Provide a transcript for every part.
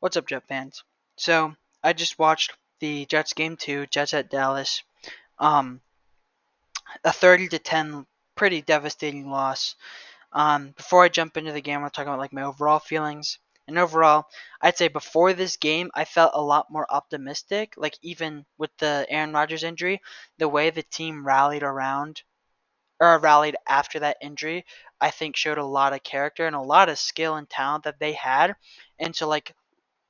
What's up, Jet fans? So I just watched the Jets game 2, Jets at Dallas. Um, a 30-10, pretty devastating loss. Before I jump into the game, I want to talk about my overall feelings. And overall, I'd say before this game, I felt a lot more optimistic. Like even with the Aaron Rodgers injury, the way the team rallied after that injury, I think showed a lot of character and a lot of skill and talent that they had. And so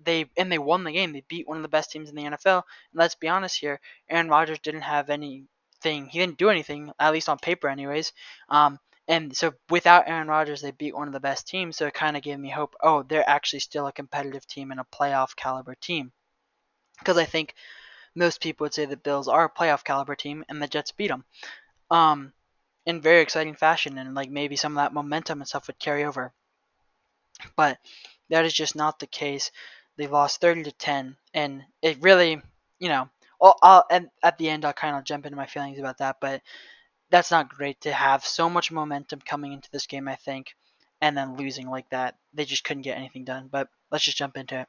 they won the game. They beat one of the best teams in the NFL. And let's be honest here, Aaron Rodgers didn't have anything. He didn't do anything, at least on paper, anyways. And so without Aaron Rodgers, they beat one of the best teams. So it kind of gave me hope. Oh, they're actually still a competitive team and a playoff caliber team. Because I think most people would say the Bills are a playoff caliber team, and the Jets beat them. Um, in very exciting fashion, and maybe some of that momentum and stuff would carry over. But that is just not the case. They lost 30-10, and it really, you know, and at the end I'll kind of jump into my feelings about that, but that's not great to have so much momentum coming into this game, I think, and then losing like that. They just couldn't get anything done. But let's just jump into it.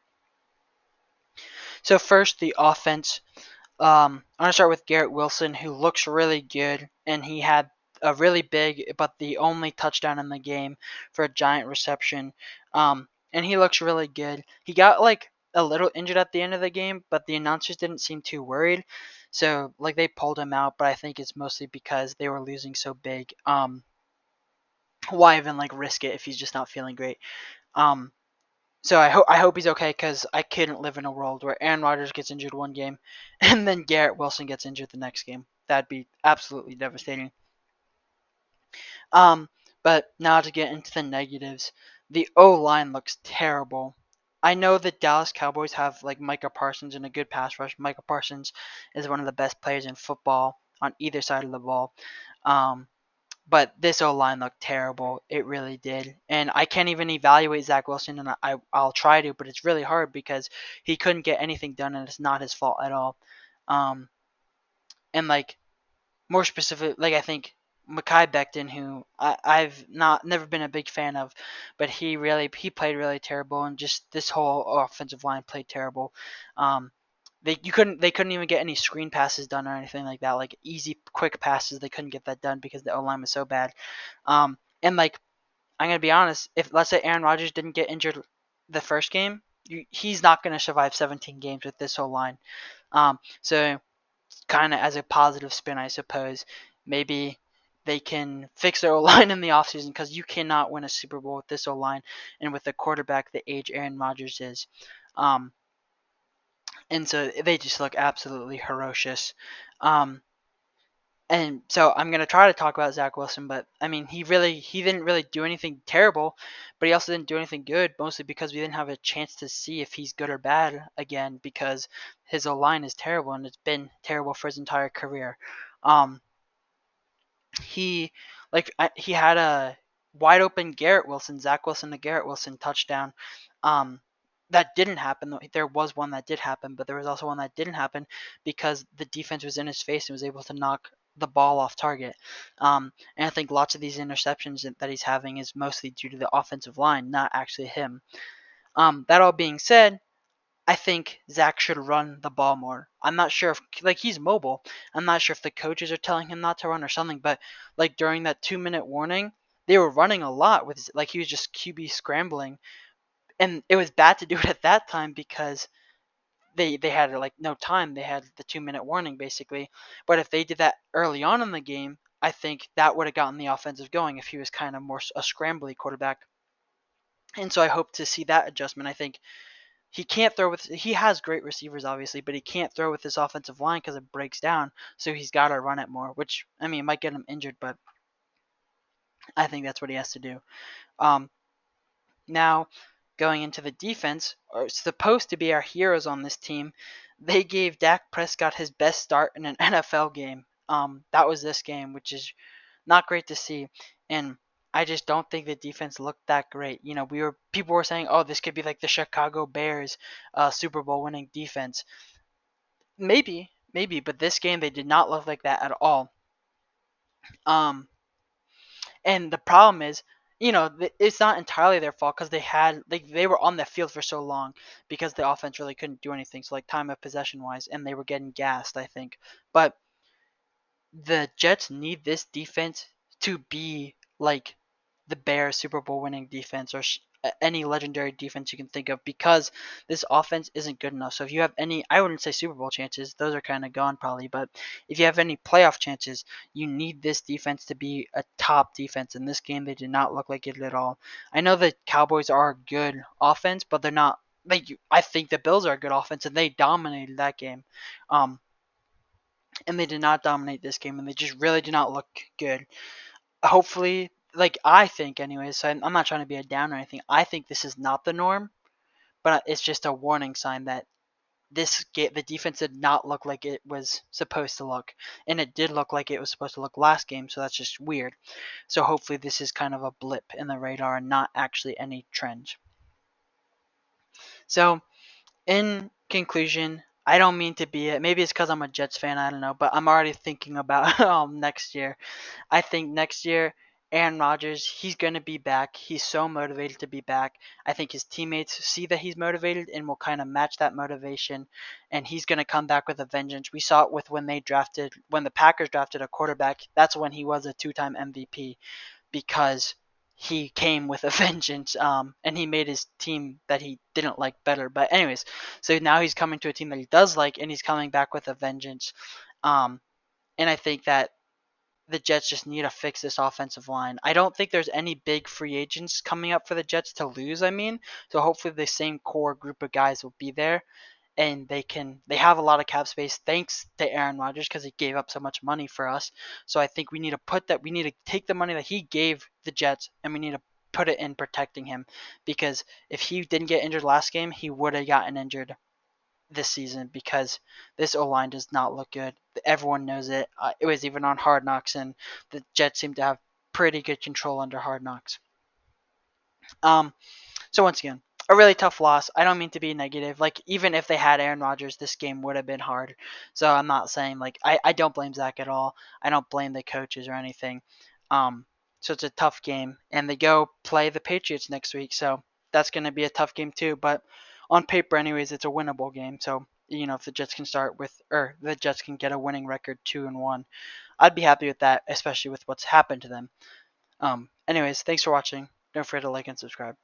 So first, the offense. I'm gonna start with Garrett Wilson, who looks really good, and he had a really big, but the only touchdown in the game for a giant reception. And he looks really good. He got a little injured at the end of the game, but the announcers didn't seem too worried, so they pulled him out. But I think it's mostly because they were losing so big. Why even risk it if he's just not feeling great? Um, so I hope he's okay because I couldn't live in a world where Aaron Rodgers gets injured one game and then Garrett Wilson gets injured the next game. That'd be absolutely devastating. Um, but now to get into the negatives, the O line looks terrible. I know the Dallas Cowboys have Micah Parsons and a good pass rush. Micah Parsons is one of the best players in football on either side of the ball. Um, but this O line looked terrible. It really did. And I can't even evaluate Zach Wilson, and I'll try to, but it's really hard because he couldn't get anything done, and it's not his fault at all. Um, and more specific, I think Mekhi Becton, who I've never been a big fan of, but he played really terrible, and just this whole offensive line played terrible. Um, they couldn't even get any screen passes done or anything like that, like easy quick passes. They couldn't get that done because the O line was so bad. And I'm gonna be honest, if let's say Aaron Rodgers didn't get injured the first game, he's not gonna survive 17 games with this O line. So kind of as a positive spin, I suppose. Maybe they can fix their O-line in the offseason because you cannot win a Super Bowl with this O-line and with a quarterback the age Aaron Rodgers is. Um, and so they just look absolutely ferocious. Um, and so I'm gonna try to talk about Zach Wilson, but I mean he didn't really do anything terrible, but he also didn't do anything good, mostly because we didn't have a chance to see if he's good or bad again because his O line is terrible and it's been terrible for his entire career. Um, he he had a wide open Zach Wilson to Garrett Wilson touchdown. Um, that didn't happen. There was one that did happen, but there was also one that didn't happen because the defense was in his face and was able to knock the ball off target. And I think lots of these interceptions that he's having is mostly due to the offensive line, not actually him. That all being said, I think Zach should run the ball more. I'm not sure if he's mobile. I'm not sure if the coaches are telling him not to run or something, but during that 2 minute warning, they were running a lot with he was just QB scrambling, and it was bad to do it at that time because they had no time. They had the 2 minute warning basically. But if they did that early on in the game, I think that would have gotten the offensive going if he was kind of more a scrambly quarterback. And so I hope to see that adjustment. I think he can't throw with he has great receivers obviously, but he can't throw with this offensive line because it breaks down. So he's got to run it more, which I mean might get him injured, but I think that's what he has to do. Um, Now going into the defense, are supposed to be our heroes on this team. They gave Dak Prescott his best start in an NFL game. That was this game, which is not great to see, and I just don't think the defense looked that great. People were saying, "Oh, this could be like the Chicago Bears Super Bowl winning defense." Maybe, but this game they did not look like that at all. Um, and the problem is, it's not entirely their fault because they were on the field for so long because the offense really couldn't do anything. So like time of possession wise, and they were getting gassed, I think. But the Jets need this defense to be like the Bears Super Bowl winning defense or any legendary defense you can think of because this offense isn't good enough. So if you have any, I wouldn't say Super Bowl chances, those are kind of gone probably, but if you have any playoff chances, you need this defense to be a top defense. In this game, they did not look like it at all. I know the Cowboys are a good offense, but they're not. Like I think the Bills are a good offense, and they dominated that game. And they did not dominate this game, and they just really did not look good. Hopefully, like I think, anyways. So I'm not trying to be a down or anything. I think this is not the norm, but it's just a warning sign that the defense did not look like it was supposed to look, and it did look like it was supposed to look last game. So that's just weird. So hopefully, this is kind of a blip in the radar and not actually any trend. So in conclusion, I don't mean to be it. Maybe it's because I'm a Jets fan. I don't know, but I'm already thinking about next year. I think next year, Aaron Rodgers, he's going to be back. He's so motivated to be back. I think his teammates see that he's motivated and will kind of match that motivation. And he's going to come back with a vengeance. We saw it with when the Packers drafted a quarterback. That's when he was a 2-time MVP because he came with a vengeance, and he made his team that he didn't like better. But anyways, so now he's coming to a team that he does like, and he's coming back with a vengeance. Um, and I think that the Jets just need to fix this offensive line. I don't think there's any big free agents coming up for the Jets to lose. So hopefully the same core group of guys will be there, and they have a lot of cap space thanks to Aaron Rodgers because he gave up so much money for us. So I think we need to take the money that he gave the Jets and we need to put it in protecting him because if he didn't get injured last game, he would have gotten injured this season because this O line does not look good. Everyone knows it. It was even on Hard Knocks, and the Jets seem to have pretty good control under Hard Knocks. So once again, a really tough loss. I don't mean to be negative. Like even if they had Aaron Rodgers, this game would have been hard. So I'm not saying like I don't blame Zach at all. I don't blame the coaches or anything. Um, so it's a tough game, and they go play the Patriots next week. So that's going to be a tough game too. But on paper, anyways, it's a winnable game. So if the Jets can the Jets can get a winning record 2-1, I'd be happy with that, especially with what's happened to them. Anyways, thanks for watching. Don't forget to like and subscribe.